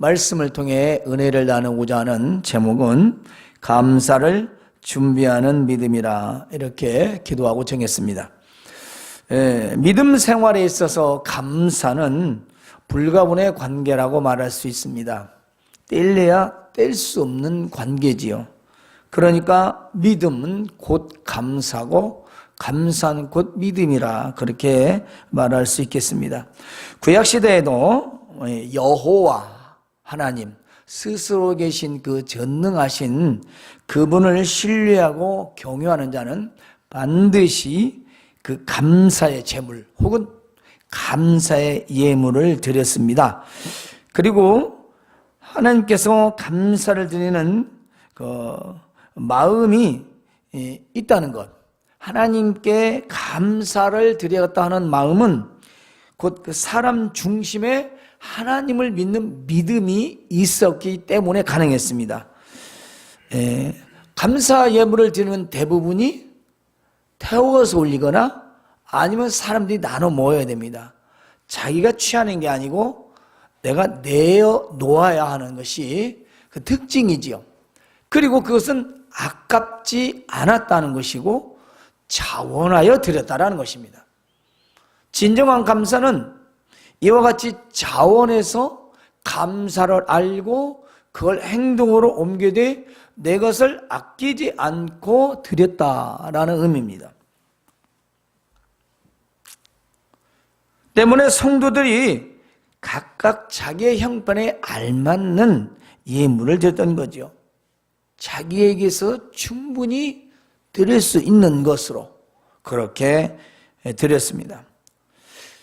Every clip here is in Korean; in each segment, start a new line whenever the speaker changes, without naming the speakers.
말씀을 통해 은혜를 나누고자 하는 제목은 감사를 준비하는 믿음이라 이렇게 기도하고 정했습니다. 믿음 생활에 있어서 감사는 불가분의 관계라고 말할 수 있습니다. 뗄래야 뗄 수 없는 관계지요. 그러니까 믿음은 곧 감사고 감사는 곧 믿음이라 그렇게 말할 수 있겠습니다. 구약시대에도 여호와 하나님 스스로 계신 그 전능하신 그분을 신뢰하고 경외하는 자는 반드시 그 감사의 제물 혹은 감사의 예물을 드렸습니다. 그리고 하나님께서 감사를 드리는 그 마음이 있다는 것, 하나님께 감사를 드리겠다 하는 마음은 곧 그 사람 중심의 하나님을 믿는 믿음이 있었기 때문에 가능했습니다. 감사 예물을 드리는 대부분이 태워서 올리거나 아니면 사람들이 나눠 모여야 됩니다. 자기가 취하는 게 아니고 내가 내어 놓아야 하는 것이 그 특징이지요. 그리고 그것은 아깝지 않았다는 것이고 자원하여 드렸다라는 것입니다. 진정한 감사는 이와 같이 자원해서 감사를 알고 그걸 행동으로 옮겨되 내 것을 아끼지 않고 드렸다라는 의미입니다. 때문에 성도들이 각각 자기의 형편에 알맞는 예물을 드렸던 거죠. 자기에게서 충분히 드릴 수 있는 것으로 그렇게 드렸습니다.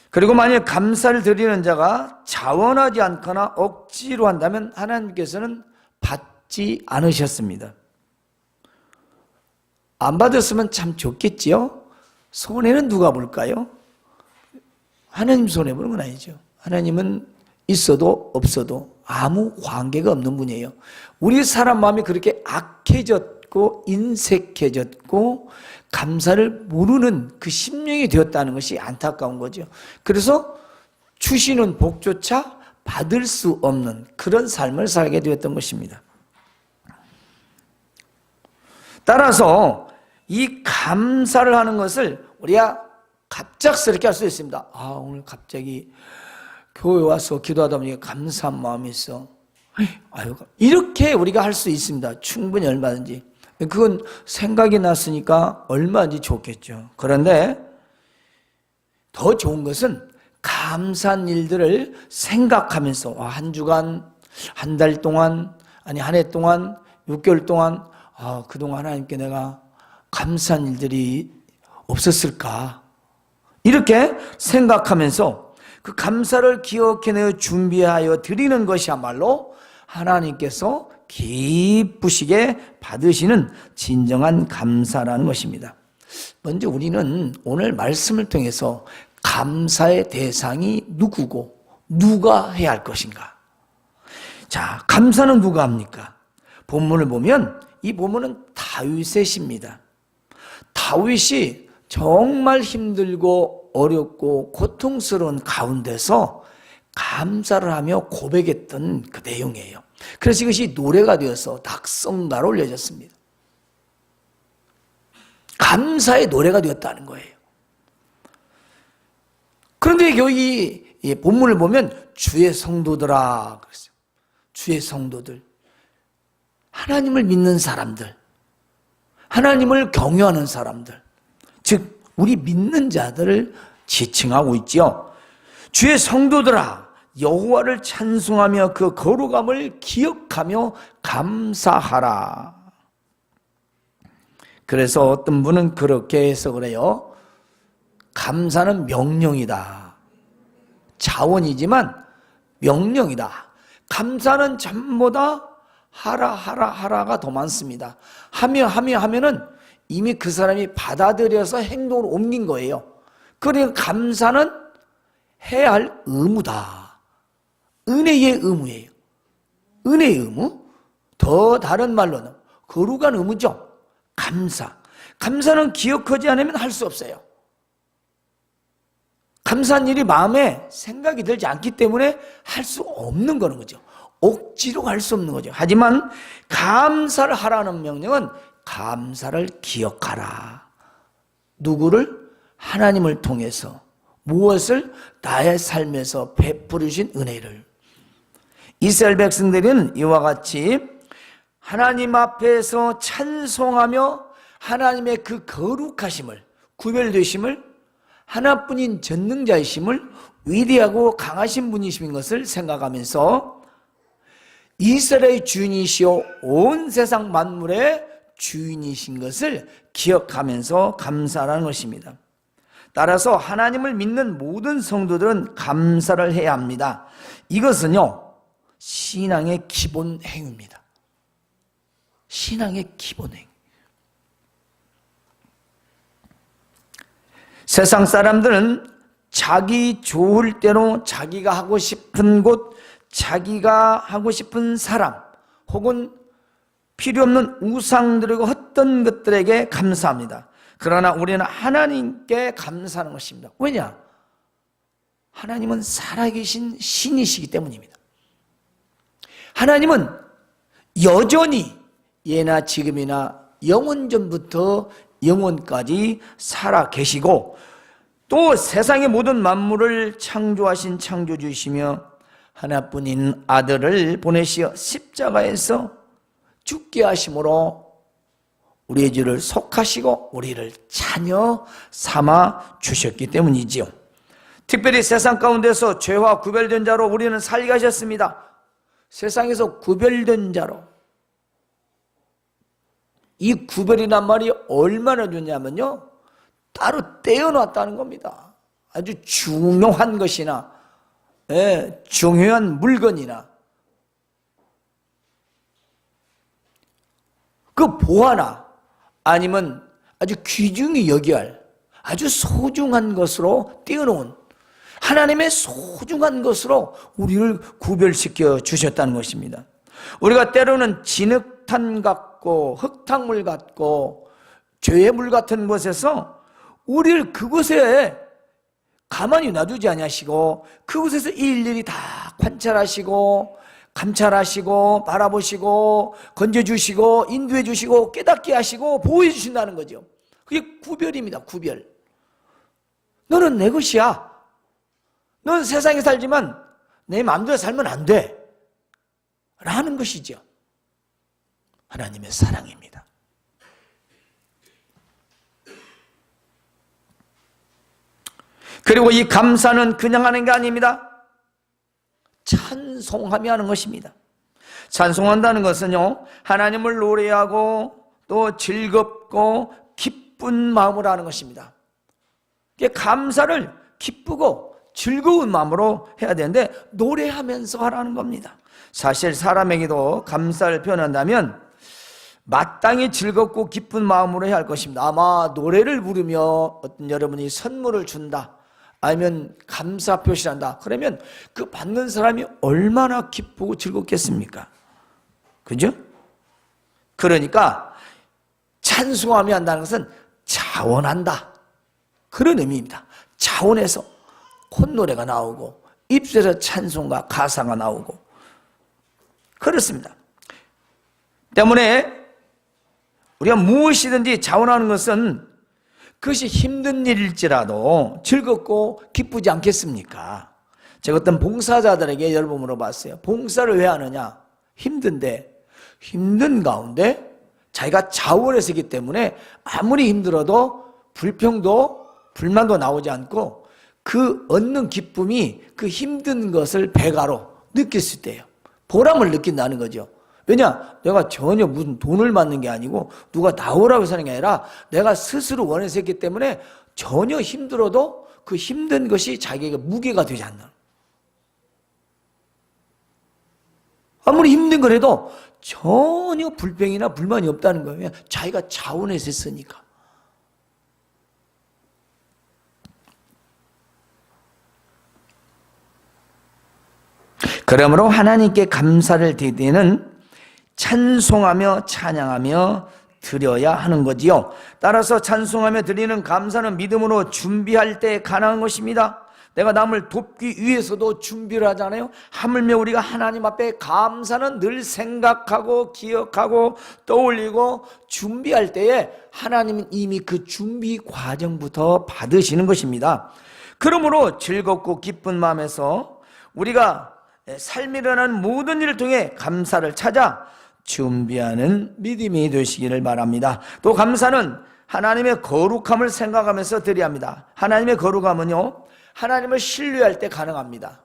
그리고 만약 감사를 드리는 자가 자원하지 않거나 억지로 한다면 하나님께서는 받지 않으셨습니다. 안 받았으면 참 좋겠지요? 손해는 누가 볼까요? 하나님 손해 보는 건 아니죠. 하나님은 있어도 없어도 아무 관계가 없는 분이에요. 우리 사람 마음이 그렇게 악해졌고 인색해졌고 감사를 모르는 그 심령이 되었다는 것이 안타까운 거죠. 그래서 주시는 복조차 받을 수 없는 그런 삶을 살게 되었던 것입니다. 따라서 이 감사를 하는 것을 우리가 갑작스럽게 할 수 있습니다. 오늘 갑자기 교회 와서 기도하다 보니까 감사한 마음이 있어. 이렇게 우리가 할 수 있습니다. 충분히 얼마든지. 그건 생각이 났으니까 얼마든지 좋겠죠. 그런데 더 좋은 것은 감사한 일들을 생각하면서 한 주간, 한 달 동안, 아니 한 해 동안, 6개월 동안 그동안 하나님께 내가 감사한 일들이 없었을까? 이렇게 생각하면서 그 감사를 기억해내어 준비하여 드리는 것이야말로 하나님께서 기쁘시게 받으시는 진정한 감사라는 것입니다. 먼저 우리는 오늘 말씀을 통해서 감사의 대상이 누구고 누가 해야 할 것인가? 자, 감사는 누가 합니까? 본문을 보면 이 본문은 다윗의 시입니다. 다윗이 정말 힘들고 어렵고 고통스러운 가운데서 감사를 하며 고백했던 그 내용이에요. 그래서 이것이 노래가 되어서 낙성가로 올려졌습니다. 감사의 노래가 되었다는 거예요. 그런데 여기 본문을 보면 주의 성도들아 그랬어요. 주의 성도들, 하나님을 믿는 사람들, 하나님을 경외하는 사람들, 즉 우리 믿는 자들을 지칭하고 있지요. 주의 성도들아 여호와를 찬송하며 그 거룩함을 기억하며 감사하라. 그래서 어떤 분은 그렇게 해서 그래요. 감사는 명령이다. 자원이지만 명령이다. 감사는 전보다 하라가 더 많습니다. 하면은 이미 그 사람이 받아들여서 행동으로 옮긴 거예요. 그러니까 감사는 해야 할 의무다. 은혜의 의무예요. 은혜의 의무? 더 다른 말로는 거룩한 의무죠. 감사. 감사는 기억하지 않으면 할 수 없어요. 감사한 일이 마음에 생각이 들지 않기 때문에 할 수 없는 거는 거죠. 억지로 할 수 없는 거죠. 하지만 감사를 하라는 명령은 감사를 기억하라. 누구를? 하나님을 통해서. 무엇을? 나의 삶에서 베풀으신 은혜를. 이스라엘 백성들은 이와 같이 하나님 앞에서 찬송하며 하나님의 그 거룩하심을, 구별되심을, 하나뿐인 전능자이심을, 위대하고 강하신 분이신 것을 생각하면서 이스라엘의 주인이시오 온 세상 만물의 주인이신 것을 기억하면서 감사하는 것입니다. 따라서 하나님을 믿는 모든 성도들은 감사를 해야 합니다. 이것은요, 신앙의 기본 행위입니다. 신앙의 기본 행위. 세상 사람들은 자기 좋을 대로 자기가 하고 싶은 곳, 자기가 하고 싶은 사람, 혹은 필요 없는 우상들이고 헛된 것들에게 감사합니다. 그러나 우리는 하나님께 감사하는 것입니다. 왜냐? 하나님은 살아계신 신이시기 때문입니다. 하나님은 여전히 예나 지금이나 영원전부터 영원까지 살아계시고 또 세상의 모든 만물을 창조하신 창조주이시며 하나뿐인 아들을 보내시어 십자가에서 죽게 하심으로 우리의 죄를 속하시고 우리를 자녀 삼아 주셨기 때문이지요. 특별히 세상 가운데서 죄와 구별된 자로 우리는 살게 하셨습니다. 세상에서 구별된 자로. 이 구별이란 말이 얼마나 좋냐면요, 따로 떼어놨다는 겁니다. 아주 중요한 것이나 중요한 물건이나 그 보아나 아니면 아주 귀중히 여겨야 할 아주 소중한 것으로 떼어놓은 하나님의 소중한 것으로 우리를 구별시켜 주셨다는 것입니다. 우리가 때로는 진흙탕 같고 흙탕물 같고 죄의 물 같은 곳에서 우리를 그곳에 가만히 놔두지 아니하시고 그곳에서 일일이 다 관찰하시고 감찰하시고 바라보시고 건져주시고 인도해주시고 깨닫게 하시고 보호해주신다는 거죠. 그게 구별입니다. 구별. 너는 내 것이야. 너는 세상에 살지만 내 마음대로 살면 안 돼 라는 것이죠. 하나님의 사랑입니다. 그리고 이 감사는 그냥 하는 게 아닙니다. 찬송하며 하는 것입니다. 찬송한다는 것은요, 하나님을 노래하고 또 즐겁고 기쁜 마음으로 하는 것입니다. 감사를 기쁘고 즐거운 마음으로 해야 되는데 노래하면서 하라는 겁니다. 사실 사람에게도 감사를 표현한다면 마땅히 즐겁고 기쁜 마음으로 해야 할 것입니다. 아마 노래를 부르며 어떤 여러분이 선물을 준다, 아니면 감사 표시를 한다, 그러면 그 받는 사람이 얼마나 기쁘고 즐겁겠습니까? 그죠? 그러니까 찬송하며 한다는 것은 자원한다, 그런 의미입니다. 자원해서 콧노래가 나오고 입술에서 찬송과 가사가 나오고 그렇습니다. 때문에 우리가 무엇이든지 자원하는 것은 그것이 힘든 일일지라도 즐겁고 기쁘지 않겠습니까? 제가 어떤 봉사자들에게 여러 번 물어봤어요. 봉사를 왜 하느냐? 힘든데, 힘든 가운데 자기가 자원해서 하기 때문에 아무리 힘들어도 불평도 불만도 나오지 않고 그 얻는 기쁨이 그 힘든 것을 배가로 느낄 수 있대요. 보람을 느낀다는 거죠. 왜냐? 내가 전혀 무슨 돈을 받는 게 아니고 누가 나오라고 해서 하는 게 아니라 내가 스스로 원해서 했기 때문에 전혀 힘들어도 그 힘든 것이 자기에게 무게가 되지 않는. 아무리 힘든 거라도 전혀 불평이나 불만이 없다는 거예요. 자기가 자원해서 했으니까. 그러므로 하나님께 감사를 드리는 찬송하며 찬양하며 드려야 하는 거지요. 따라서 찬송하며 드리는 감사는 믿음으로 준비할 때 가능한 것입니다. 내가 남을 돕기 위해서도 준비를 하잖아요. 하물며 우리가 하나님 앞에 감사는 늘 생각하고 기억하고 떠올리고 준비할 때에 하나님은 이미 그 준비 과정부터 받으시는 것입니다. 그러므로 즐겁고 기쁜 마음에서 우리가 삶이 일어나는 모든 일을 통해 감사를 찾아 준비하는 믿음이 되시기를 바랍니다. 또 감사는 하나님의 거룩함을 생각하면서 드려야 합니다. 하나님의 거룩함은요, 하나님을 신뢰할 때 가능합니다.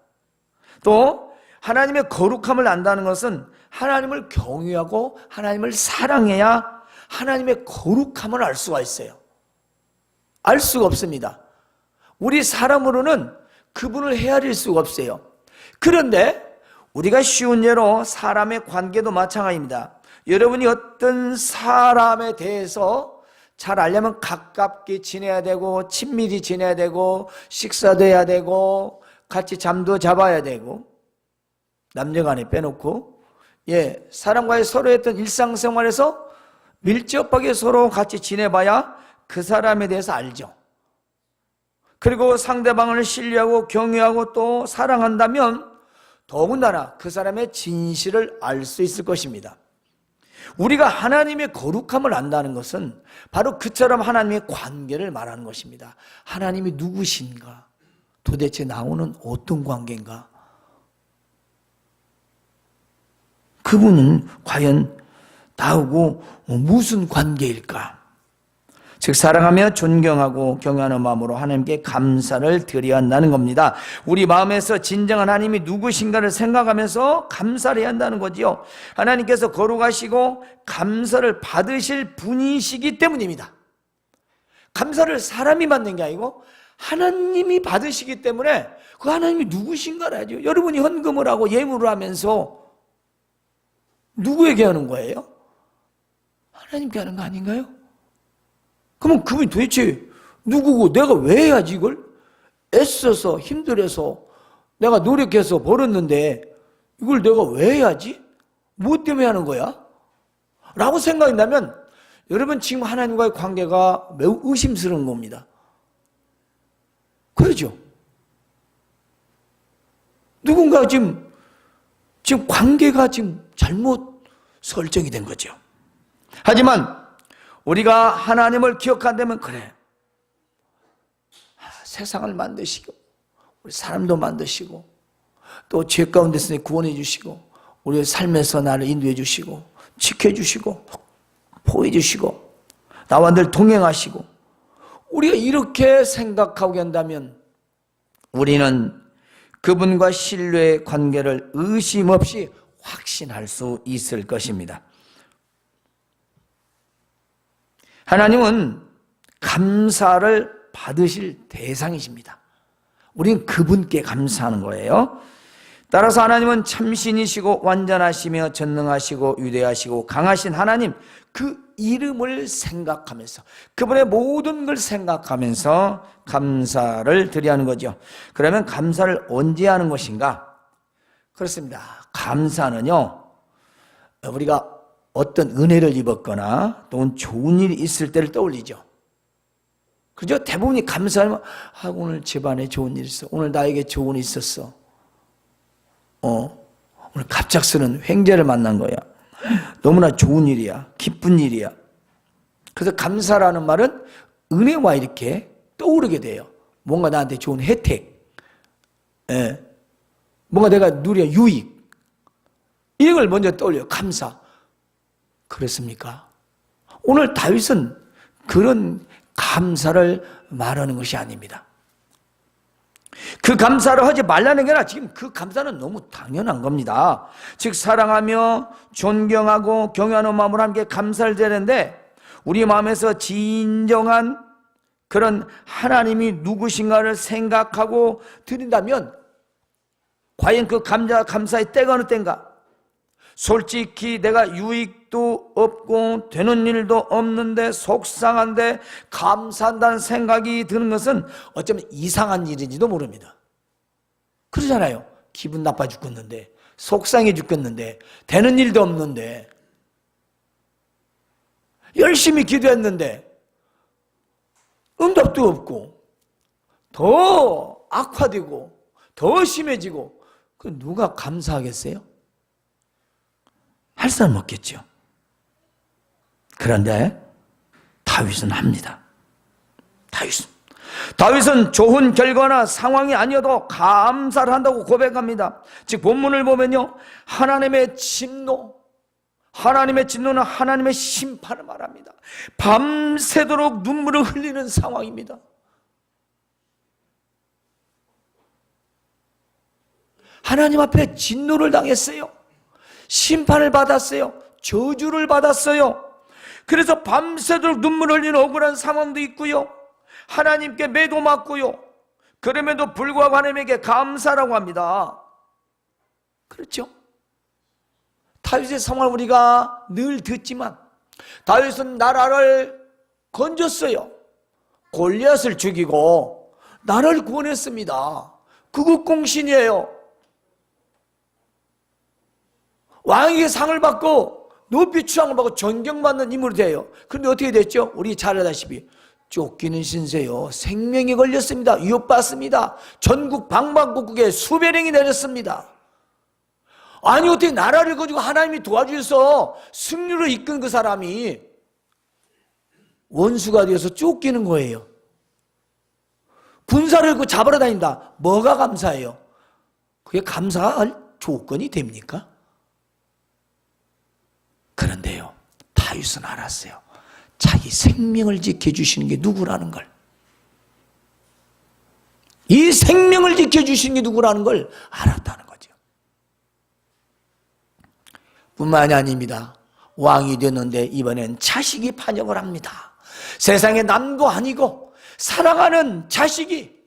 또 하나님의 거룩함을 안다는 것은 하나님을 경외하고 하나님을 사랑해야 하나님의 거룩함을 알 수가 있어요. 알 수가 없습니다. 우리 사람으로는 그분을 헤아릴 수가 없어요. 그런데 우리가 쉬운 예로 사람의 관계도 마찬가지입니다. 여러분이 어떤 사람에 대해서 잘 알려면 가깝게 지내야 되고 친밀히 지내야 되고 식사도 해야 되고 같이 잠도 잡아야 되고 남녀간에 빼놓고 사람과의 서로 했던 일상생활에서 밀접하게 서로 같이 지내봐야 그 사람에 대해서 알죠. 그리고 상대방을 신뢰하고 경외하고 또 사랑한다면 더군다나 그 사람의 진실을 알 수 있을 것입니다. 우리가 하나님의 거룩함을 안다는 것은 바로 그처럼 하나님의 관계를 말하는 것입니다. 하나님이 누구신가? 도대체 나오는 어떤 관계인가? 그분은 과연 나하고 무슨 관계일까? 즉 사랑하며 존경하고 경외하는 마음으로 하나님께 감사를 드려야 한다는 겁니다. 우리 마음에서 진정한 하나님이 누구신가를 생각하면서 감사를 해야 한다는 거지요. 하나님께서 거룩하시고 감사를 받으실 분이시기 때문입니다. 감사를 사람이 받는 게 아니고 하나님이 받으시기 때문에 그 하나님이 누구신가를 하죠. 여러분이 헌금을 하고 예물을 하면서 누구에게 하는 거예요? 하나님께 하는 거 아닌가요? 그러면 그분이 도대체 누구고 내가 왜 해야지 이걸? 애써서 힘들어서 내가 노력해서 벌었는데 이걸 내가 왜 해야지? 무엇 때문에 하는 거야? 라고 생각한다면 여러분 지금 하나님과의 관계가 매우 의심스러운 겁니다. 그러죠? 누군가 지금 관계가 지금 잘못 설정이 된 거죠. 하지만 우리가 하나님을 기억한다면 그래, 세상을 만드시고 우리 사람도 만드시고 또 죄 가운데서 구원해 주시고 우리의 삶에서 나를 인도해 주시고 지켜주시고 보호해 주시고 나와 늘 동행하시고 우리가 이렇게 생각하고 한다면 우리는 그분과 신뢰의 관계를 의심 없이 확신할 수 있을 것입니다. 하나님은 감사를 받으실 대상이십니다. 우리는 그분께 감사하는 거예요. 따라서 하나님은 참신이시고 완전하시며 전능하시고 위대하시고 강하신 하나님, 그 이름을 생각하면서 그분의 모든 걸 생각하면서 감사를 드려야 하는 거죠. 그러면 감사를 언제 하는 것인가? 그렇습니다. 감사는요, 우리가 어떤 은혜를 입었거나 또는 좋은 일이 있을 때를 떠올리죠. 그죠? 대부분이 감사하면 오늘 집안에 좋은 일이 있어. 오늘 나에게 좋은 일이 있었어. 오늘 갑작스런 횡재를 만난 거야. 너무나 좋은 일이야. 기쁜 일이야. 그래서 감사라는 말은 은혜와 이렇게 떠오르게 돼요. 뭔가 나한테 좋은 혜택, 뭔가 내가 누려 유익, 이런 걸 먼저 떠올려요. 감사. 그렇습니까? 오늘 다윗은 그런 감사를 말하는 것이 아닙니다. 그 감사를 하지 말라는 게 아니라 지금 그 감사는 너무 당연한 겁니다. 즉 사랑하며 존경하고 경외하는 마음으로 함께 감사를 드리는데 우리 마음에서 진정한 그런 하나님이 누구신가를 생각하고 드린다면 과연 그 감사의 때가 어느 때인가? 솔직히 내가 유익도 없고 되는 일도 없는데 속상한데 감사한다는 생각이 드는 것은 어쩌면 이상한 일인지도 모릅니다. 그러잖아요. 기분 나빠 죽겠는데, 속상해 죽겠는데, 되는 일도 없는데, 열심히 기도했는데 응답도 없고 더 악화되고 더 심해지고 그 누가 감사하겠어요? 할 사람 없겠죠. 그런데 다윗은 합니다. 다윗은 좋은 결과나 상황이 아니어도 감사를 한다고 고백합니다. 즉 본문을 보면요, 하나님의 진노는 하나님의 심판을 말합니다. 밤새도록 눈물을 흘리는 상황입니다. 하나님 앞에 진노를 당했어요. 심판을 받았어요. 저주를 받았어요. 그래서 밤새도록 눈물 흘리는 억울한 상황도 있고요, 하나님께 매도 맞고요, 그럼에도 불구하고 하나님에게 감사라고 합니다. 그렇죠? 다윗의 상황을 우리가 늘 듣지만 다윗은 나라를 건졌어요. 골리앗을 죽이고 나라를 구원했습니다. 극국공신이에요. 왕에게 상을 받고 높이 추앙을 받고 존경받는 인물이 돼요. 그런데 어떻게 됐죠? 우리 잘 알다시피 쫓기는 신세요, 생명이 걸렸습니다. 위협받습니다. 전국 방방곡곡에 수배령이 내렸습니다. 아니 어떻게 나라를 가지고 하나님이 도와주셔서 승리로 이끈 그 사람이 원수가 되어서 쫓기는 거예요. 군사를 그 잡으러 다닌다. 뭐가 감사해요? 그게 감사할 조건이 됩니까? 그런데요, 다윗은 알았어요. 자기 생명을 지켜주시는 게 누구라는 걸, 이 생명을 지켜주시는 게 누구라는 걸 알았다는 거죠. 뿐만이 아닙니다. 왕이 됐는데 이번엔 자식이 반역을 합니다. 세상에 남도 아니고 사랑하는 자식이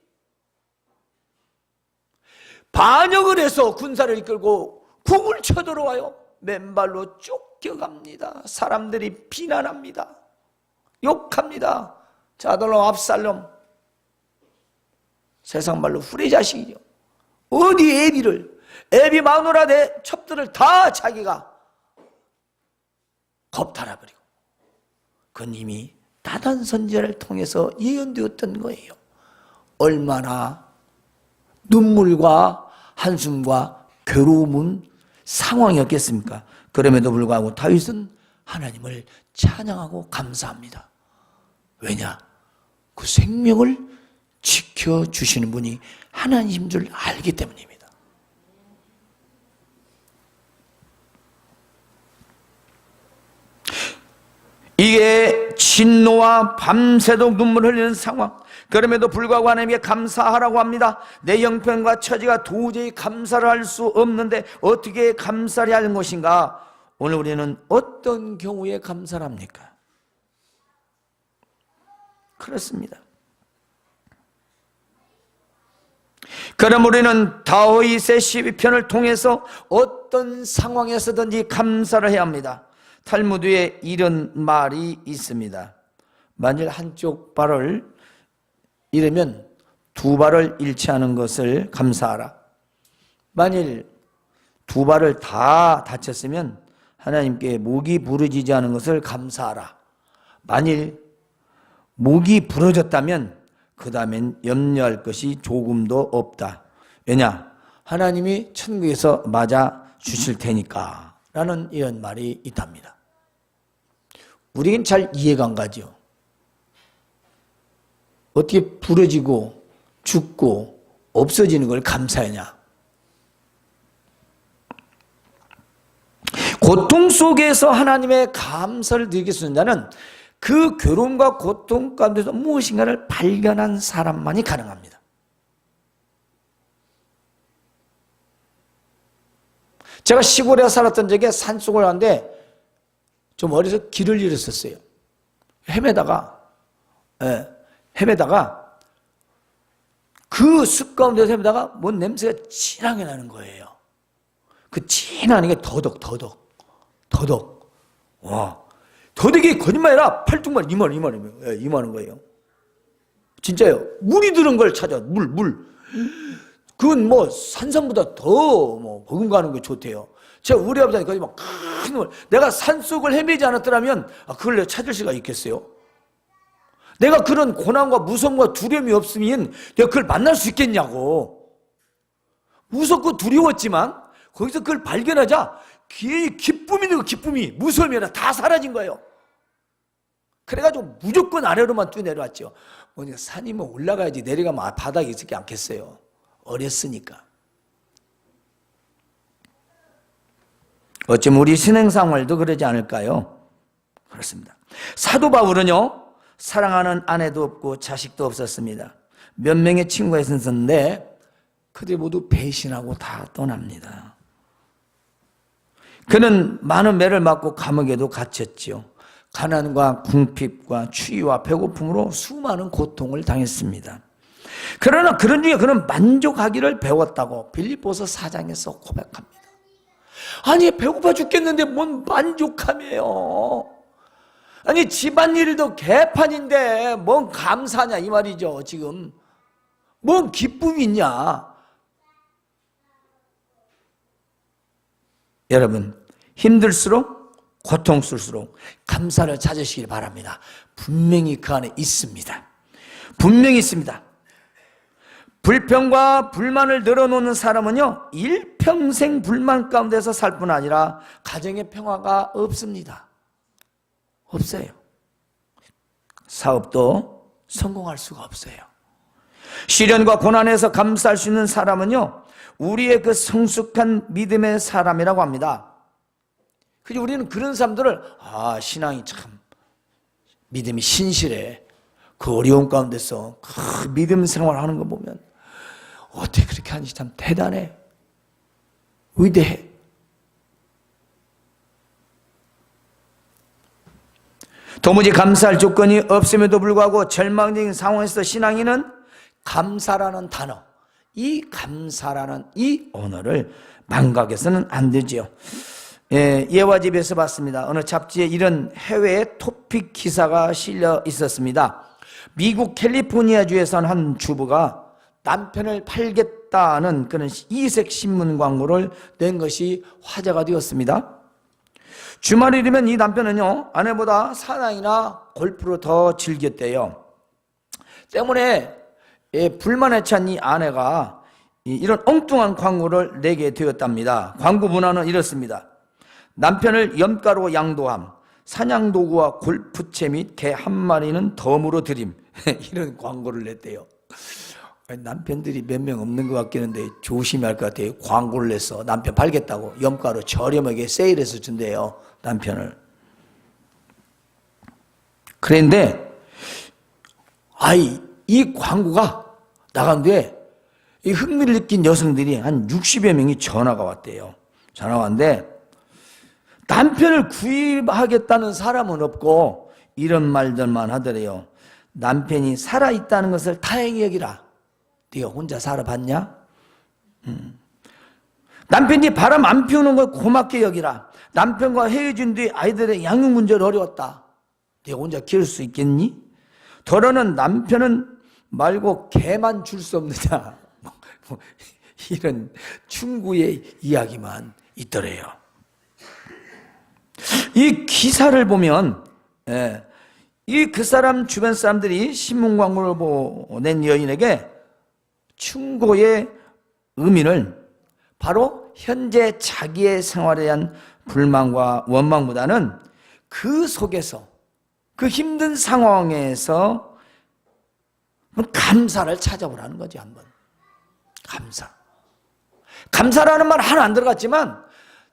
반역을 해서 군사를 이끌고 국을 쳐들어와요. 맨발로 쫓겨갑니다. 사람들이 비난합니다. 욕합니다. 자들로 압살롬, 세상 말로 후레 자식이죠. 어디 애비 마누라 내 첩들을 다 자기가 겁탈아버리고, 그건 이미 나단 선지자를 통해서 예언되었던 거예요. 얼마나 눈물과 한숨과 괴로움은 상황이었겠습니까? 그럼에도 불구하고 다윗은 하나님을 찬양하고 감사합니다. 왜냐? 그 생명을 지켜주시는 분이 하나님인 줄 알기 때문입니다. 이게 진노와 밤새도록 눈물 흘리는 상황, 그럼에도 불구하고 하나님께 감사하라고 합니다. 내 형편과 처지가 도저히 감사를 할 수 없는데 어떻게 감사를 하는 것인가? 오늘 우리는 어떤 경우에 감사를 합니까? 그렇습니다. 그럼 우리는 다윗의 12편을 통해서 어떤 상황에서든지 감사를 해야 합니다. 탈무드에 이런 말이 있습니다. 만일 한쪽 발을 잃으면 두 발을 잃지 않은 것을 감사하라. 만일 두 발을 다 다쳤으면 하나님께 목이 부러지지 않은 것을 감사하라. 만일 목이 부러졌다면 그 다음엔 염려할 것이 조금도 없다. 왜냐? 하나님이 천국에서 맞아 주실 테니까 라는 이런 말이 있답니다. 우리는 잘 이해가 안 가죠. 어떻게 부러지고 죽고 없어지는 걸 감사하냐? 고통 속에서 하나님의 감사를 드리겠습니다. 자는 그 괴로움과 고통 가운데서 무엇인가를 발견한 사람만이 가능합니다. 제가 시골에 살았던 적에 산속을 가는데 좀 어려서 길을 잃었었어요. 헤매다가 그 숲 가운데서 헤매다가 뭔 냄새가 진하게 나는 거예요. 그 진한 게 더덕. 와, 더덕이 거짓말 아니라 팔뚝만 이만한 거예요. 진짜요. 물이 드는 걸 찾아. 물. 그건 뭐 산삼보다 더 버금가는 게 좋대요. 제가 우리 아버지한테 거기 막 큰 물, 내가 산속을 헤매지 않았더라면 그걸 내가 찾을 수가 있겠어요? 내가 그런 고난과 무서움과 두려움이 없으면 내가 그걸 만날 수 있겠냐고. 무섭고 두려웠지만 거기서 그걸 발견하자 기쁨이 있는 거, 기쁨이, 무서움이 아니라 다 사라진 거예요. 그래가지고 무조건 아래로만 뛰어내려왔죠. 뭐냐, 산이 뭐 올라가야지 내려가면 바닥에 있지 않겠어요. 어렸으니까. 어쩌면 우리 신앙생활도 그러지 않을까요? 그렇습니다. 사도 바울은요, 사랑하는 아내도 없고 자식도 없었습니다. 몇 명의 친구가 있었는데 그들이 모두 배신하고 다 떠납니다. 그는 많은 매를 맞고 감옥에도 갇혔지요. 가난과 궁핍과 추위와 배고픔으로 수많은 고통을 당했습니다. 그러나 그런 중에 그는 만족하기를 배웠다고 빌립보서 4장에서 고백합니다. 아니, 배고파 죽겠는데 뭔 만족함이에요. 아니, 집안일도 개판인데 뭔 감사냐 이 말이죠. 지금 뭔 기쁨이 있냐. 여러분, 힘들수록 고통스러울수록 감사를 찾으시길 바랍니다. 분명히 그 안에 있습니다. 분명히 있습니다. 불평과 불만을 늘어놓는 사람은요, 일평생 불만 가운데서 살 뿐 아니라 가정의 평화가 없습니다. 없어요. 사업도 성공할 수가 없어요. 시련과 고난에서 감사할 수 있는 사람은요, 우리의 그 성숙한 믿음의 사람이라고 합니다. 그래서 우리는 그런 사람들을 신앙이 참 믿음이 신실해. 그 어려운 가운데서 그 믿음 생활하는 거 보면 어떻게 그렇게 하는지 참 대단해. 위대해. 도무지 감사할 조건이 없음에도 불구하고 절망적인 상황에서 신앙인은 감사라는 단어, 이 감사라는 이 언어를 망각해서는 안 되지요. 예화집에서 봤습니다. 어느 잡지에 이런 해외의 토픽 기사가 실려 있었습니다. 미국 캘리포니아주에서 한 주부가 남편을 팔겠다는 그런 이색 신문 광고를 낸 것이 화제가 되었습니다. 주말이면 이 남편은요, 아내보다 사냥이나 골프를 더 즐겼대요. 때문에 불만에 찬 이 아내가 이런 엉뚱한 광고를 내게 되었답니다. 광고 문화는 이렇습니다. 남편을 염가로 양도함, 사냥도구와 골프채 및 개 한 마리는 덤으로 드림. 이런 광고를 냈대요. 남편들이 몇 명 없는 것 같긴 한데 조심해야 할 것 같아요. 광고를 내서 남편 팔겠다고 염가로 저렴하게 세일해서 준대요, 남편을. 그런데 이 광고가 나간 뒤에 이 흥미를 느낀 여성들이 한 60여 명이 전화가 왔대요. 전화가 왔는데 남편을 구입하겠다는 사람은 없고 이런 말들만 하더래요. 남편이 살아있다는 것을 다행히 여기라. 네가 혼자 살아봤냐? 남편이 바람 안 피우는 걸 고맙게 여기라. 남편과 헤어진 뒤 아이들의 양육 문제를 어려웠다. 네가 혼자 키울 수 있겠니? 더러는 남편은 말고 개만 줄 수 없느냐. 이런 충고의 이야기만 있더래요. 이 기사를 보면 그 사람 주변 사람들이 신문 광고를 보낸 여인에게 충고의 의미를 바로 현재 자기의 생활에 대한 불만과 원망보다는 그 속에서 그 힘든 상황에서 감사를 찾아보라는 거지. 한번 감사라는 말 하나 안 들어갔지만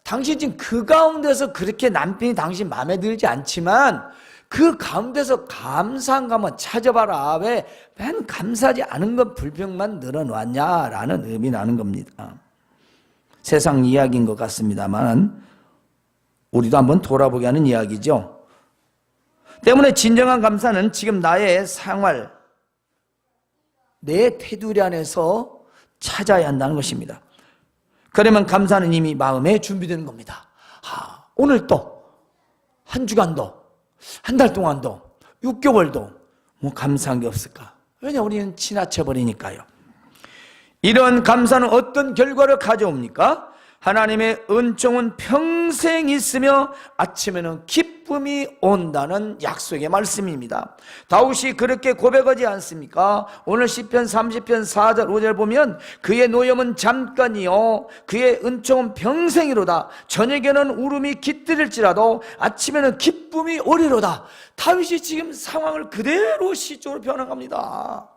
당신 지금 그 가운데서 그렇게 남편이 당신 마음에 들지 않지만 그 가운데서 감사한 거 한번 찾아봐라. 왜 맨 감사하지 않은 것 불평만 늘어놨냐라는 의미 나는 겁니다. 세상 이야기인 것 같습니다만 우리도 한번 돌아보게 하는 이야기죠. 때문에 진정한 감사는 지금 나의 생활, 내 테두리 안에서 찾아야 한다는 것입니다. 그러면 감사는 이미 마음에 준비되는 겁니다. 오늘도, 한 주간도, 한 달 동안도, 6개월도 뭐 감사한 게 없을까? 왜냐, 우리는 지나쳐버리니까요. 이런 감사는 어떤 결과를 가져옵니까? 하나님의 은총은 평생 있으며 아침에는 기쁨 기쁨이 온다는 약속의 말씀입니다. 다윗이 그렇게 고백하지 않습니까? 오늘 시편 30편 4절 5절 보면 그의 노염은 잠깐이요 그의 은총은 평생이로다. 저녁에는 울음이 깃들일지라도 아침에는 기쁨이 오리로다. 다윗이 지금 상황을 그대로 시적으로 변화합니다.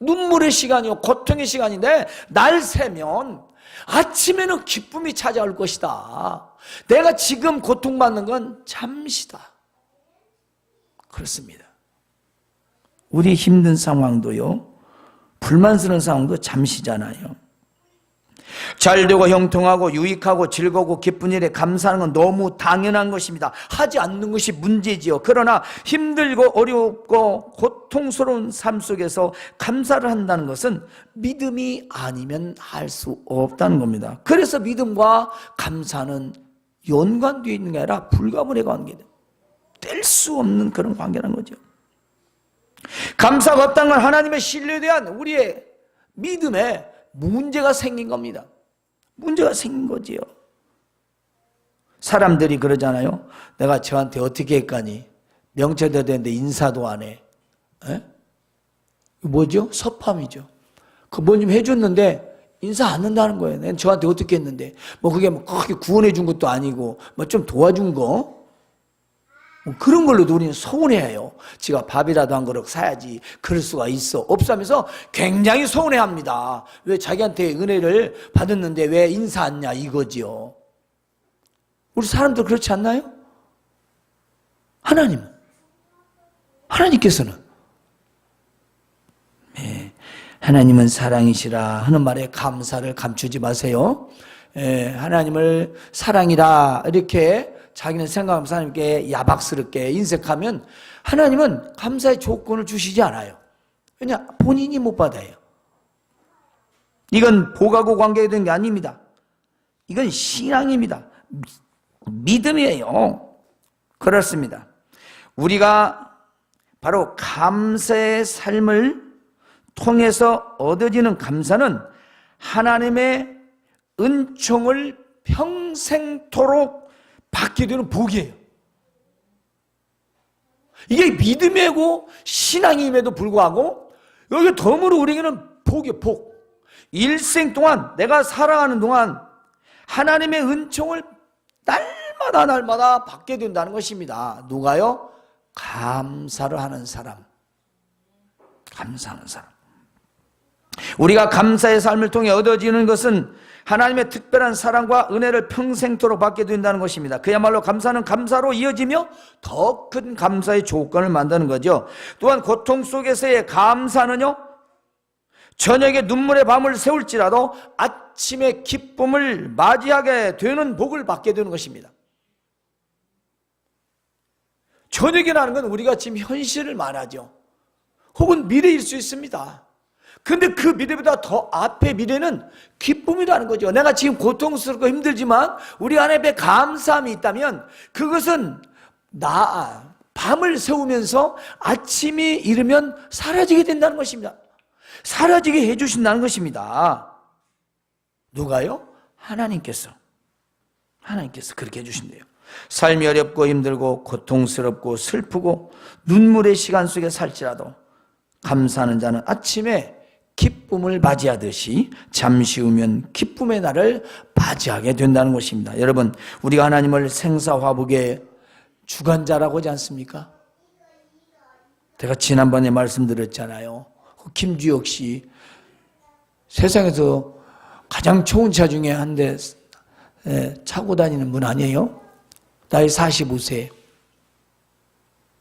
눈물의 시간이요 고통의 시간인데 날 새면 아침에는 기쁨이 찾아올 것이다. 내가 지금 고통받는 건 잠시다. 그렇습니다. 우리 힘든 상황도요 불만스러운 상황도 잠시잖아요. 잘되고 형통하고 유익하고 즐거우고 기쁜 일에 감사하는 건 너무 당연한 것입니다. 하지 않는 것이 문제지요. 그러나 힘들고 어렵고 고통스러운 삶 속에서 감사를 한다는 것은 믿음이 아니면 할 수 없다는 겁니다. 그래서 믿음과 감사는 연관되어 있는 게 아니라 불가분의 관계다. 뗄 수 없는 그런 관계라는 거죠. 감사가 없다는 건 하나님의 신뢰에 대한 우리의 믿음에 문제가 생긴 겁니다. 문제가 생긴 거지요. 사람들이 그러잖아요. 내가 저한테 어떻게 했까니 명체도 되는데 인사도 안 해. 에? 뭐죠? 섭함이죠. 그 뭐 좀 해줬는데 인사 안 한다는 거예요. 내가 저한테 어떻게 했는데 뭐 그게 뭐 크게 구원해 준 것도 아니고 뭐 좀 도와준 거 뭐 그런 걸로도 우리는 서운해해요. 지가 밥이라도 한 그릇 사야지. 그럴 수가 있어. 없으면서 굉장히 서운해합니다. 왜 자기한테 은혜를 받았는데 왜 인사 안 냐 이거지요. 우리 사람들 그렇지 않나요? 하나님께서는 네, 하나님은 사랑이시라 하는 말에 감사를 감추지 마세요. 하나님을 사랑이라 이렇게 자기는 생각하면서 하나님께 야박스럽게 인색하면 하나님은 감사의 조건을 주시지 않아요. 왜냐? 본인이 못 받아요. 이건 복하고 관계가 된 게 아닙니다. 이건 신앙입니다. 믿음이에요. 그렇습니다. 우리가 바로 감사의 삶을 통해서 얻어지는 감사는 하나님의 은총을 평생토록 받게 되는 복이에요. 이게 믿음이고 신앙임에도 불구하고 여기 덤으로 우리에게는 복이에요. 복. 일생 동안 내가 살아가는 동안 하나님의 은총을 날마다 받게 된다는 것입니다. 누가요? 감사를 하는 사람. 감사하는 사람. 우리가 감사의 삶을 통해 얻어지는 것은 하나님의 특별한 사랑과 은혜를 평생토록 받게 된다는 것입니다. 그야말로 감사는 감사로 이어지며 더 큰 감사의 조건을 만드는 거죠. 또한 고통 속에서의 감사는요, 저녁에 눈물의 밤을 새울지라도 아침에 기쁨을 맞이하게 되는 복을 받게 되는 것입니다. 저녁이라는 건 우리가 지금 현실을 말하죠. 혹은 미래일 수 있습니다. 근데 그 미래보다 더 앞의 미래는 기쁨이라는 거죠. 내가 지금 고통스럽고 힘들지만 우리 안에 감사함이 있다면 그것은 밤을 새우면서 아침이 이르면 사라지게 된다는 것입니다. 사라지게 해주신다는 것입니다. 누가요? 하나님께서 그렇게 해주신대요. 삶이 어렵고 힘들고 고통스럽고 슬프고 눈물의 시간 속에 살지라도 감사하는 자는 아침에 기쁨을 맞이하듯이 잠시 후면 기쁨의 날을 맞이하게 된다는 것입니다. 여러분, 우리가 하나님을 생사화복의 주관자라고 하지 않습니까? 제가 지난번에 말씀드렸잖아요. 김주혁 씨, 세상에서 가장 좋은 차 중에 한 대 차고 다니는 분 아니에요? 나이 45세,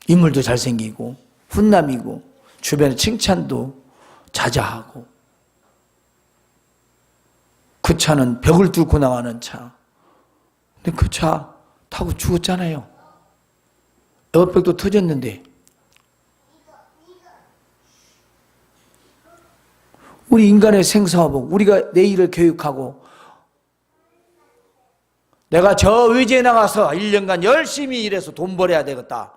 인물도 잘생기고 훈남이고 주변에 칭찬도 자자하고, 그 차는 벽을 뚫고 나가는 차. 근데 그 차 타고 죽었잖아요. 에어백도 터졌는데. 우리 인간의 생사화복, 우리가 내일을 교육하고 내가 저 의지에 나가서 1년간 열심히 일해서 돈 벌어야 되겠다,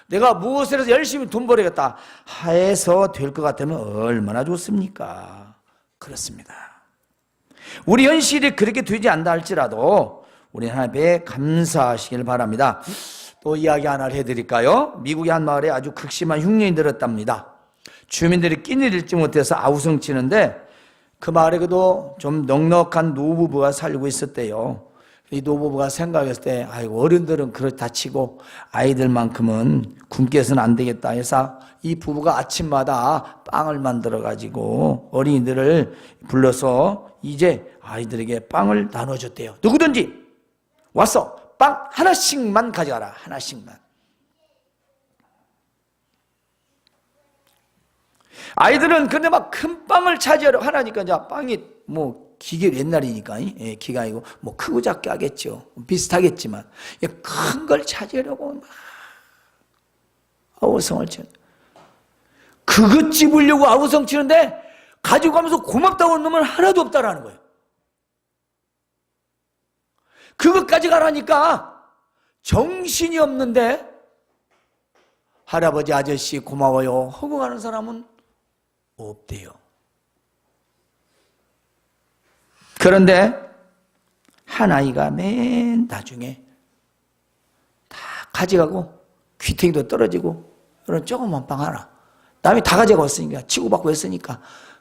내가 무엇을 해서 열심히 돈 벌어야겠다 해서 될 것 같으면 얼마나 좋습니까? 그렇습니다. 우리 현실이 그렇게 되지 않다 할지라도 우리 하나님께 감사하시길 바랍니다. 또 이야기 하나를 해드릴까요? 미국의 한 마을에 아주 극심한 흉년이 들었답니다. 주민들이 끼니를 잃지 못해서 아우성치는데 그 마을에 그도 좀 넉넉한 노부부가 살고 있었대요. 이 노부부가 생각했을 때 아이고 어른들은 그렇다 치고 아이들만큼은 굶게서는 안 되겠다 해서 이 부부가 아침마다 빵을 만들어 가지고 어린이들을 불러서 이제 아이들에게 빵을 나눠줬대요. 누구든지 와서 빵 하나씩만 가져가라. 하나씩만. 아이들은 근데 막 큰 빵을 차지하려 하라니까 이제 빵이 뭐 기계 옛날이니까 기가 아니고 뭐 크고 작게 하겠죠. 비슷하겠지만 큰 걸 차지하려고 막 아우성을 치는. 그것 집으려고 아우성 치는데 가지고 가면서 고맙다고 하는 놈은 하나도 없다라는 거예요. 그것까지 가라니까 정신이 없는데 할아버지 아저씨 고마워요 하고 가는 사람은 없대요. 그런데 한 아이가 맨 나중에 다 가져가고 귀퉁이도 떨어지고 그런 조그만 빵 하나 남이 다 가져갔으니까 치고받고 했으니까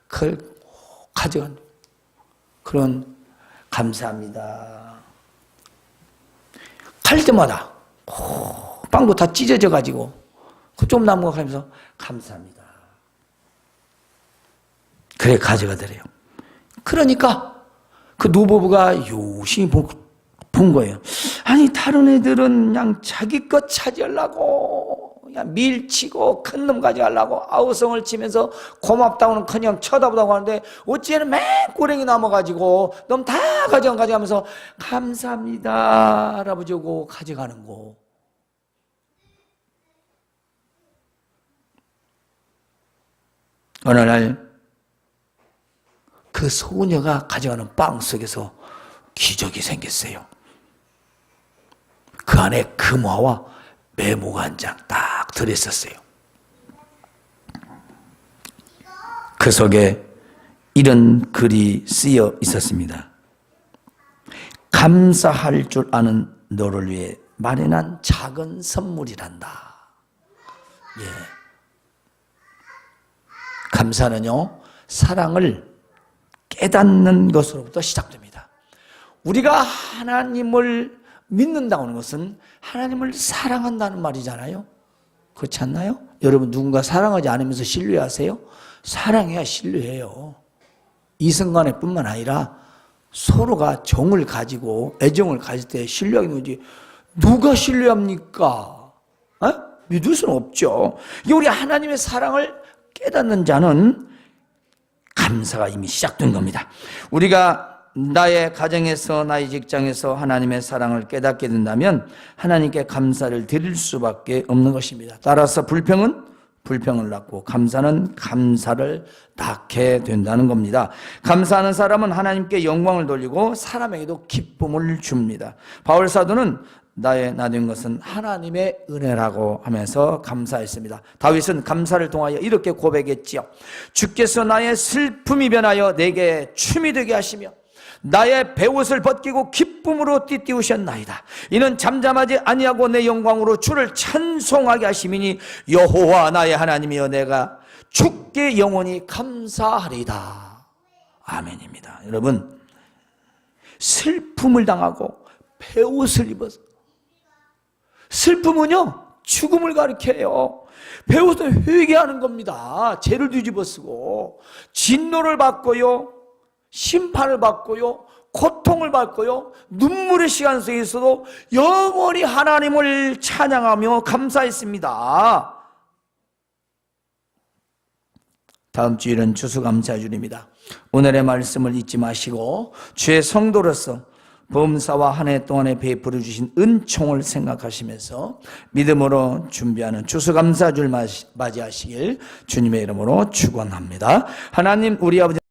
그걸 가져간 그런 감사합니다. 갈 때마다 빵도 다 찢어져 가지고 그 좀 남은 거 하면서 감사합니다. 그래 가져가더래요. 그러니까 그 노부부가 요심히 본 거예요. 아니 다른 애들은 그냥 자기 것 차지하려고 그냥 밀치고 큰 놈 가져가려고 아우성을 치면서 고맙다고는 그냥 쳐다보다고 하는데 어찌에는 맨 꼬랭이 남아가지고 놈 다 가져가면서 감사합니다 할아버지 오고 가져가는 거. 어느 날 그 소녀가 가져가는 빵 속에서 기적이 생겼어요. 그 안에 금화와 메모가 한 장 딱 들어있었어요. 그 속에 이런 글이 쓰여 있었습니다. 감사할 줄 아는 너를 위해 마련한 작은 선물이란다. 예. 감사는요, 사랑을 깨닫는 것으로부터 시작됩니다. 우리가 하나님을 믿는다고 하는 것은 하나님을 사랑한다는 말이잖아요. 그렇지 않나요? 여러분 누군가 사랑하지 않으면서 신뢰하세요? 사랑해야 신뢰해요. 이성간에 뿐만 아니라 서로가 정을 가지고 애정을 가질 때 신뢰하는 거지. 누가 신뢰합니까? 믿을 수는 없죠. 우리 하나님의 사랑을 깨닫는 자는 감사가 이미 시작된 겁니다. 우리가 나의 가정에서 나의 직장에서 하나님의 사랑을 깨닫게 된다면 하나님께 감사를 드릴 수밖에 없는 것입니다. 따라서 불평은 불평을 낳고 감사는 감사를 낳게 된다는 겁니다. 감사하는 사람은 하나님께 영광을 돌리고 사람에게도 기쁨을 줍니다. 바울 사도는 나의 나된 것은 하나님의 은혜라고 하면서 감사했습니다. 다윗은 감사를 통하여 이렇게 고백했지요. 주께서 나의 슬픔이 변하여 내게 춤이 되게 하시며 나의 베옷을 벗기고 기쁨으로 띠띠우셨나이다. 이는 잠잠하지 아니하고 내 영광으로 주를 찬송하게 하심이니 여호와 나의 하나님이여 내가 주께 영원히 감사하리이다. 아멘입니다. 여러분, 슬픔을 당하고 베옷을 입어서, 슬픔은요 죽음을 가리켜요. 베옷은 회개하는 겁니다. 죄를 뒤집어 쓰고 진노를 받고요, 심판을 받고요, 고통을 받고요, 눈물의 시간 속에서도 영원히 하나님을 찬양하며 감사했습니다. 다음 주일은 추수감사주일입니다. 오늘의 말씀을 잊지 마시고 주의 성도로서 범사와 한 해 동안에 베풀어 주신 은총을 생각하시면서 믿음으로 준비하는 추수감사주일 맞이하시길 주님의 이름으로 축원합니다. 하나님, 우리 아버지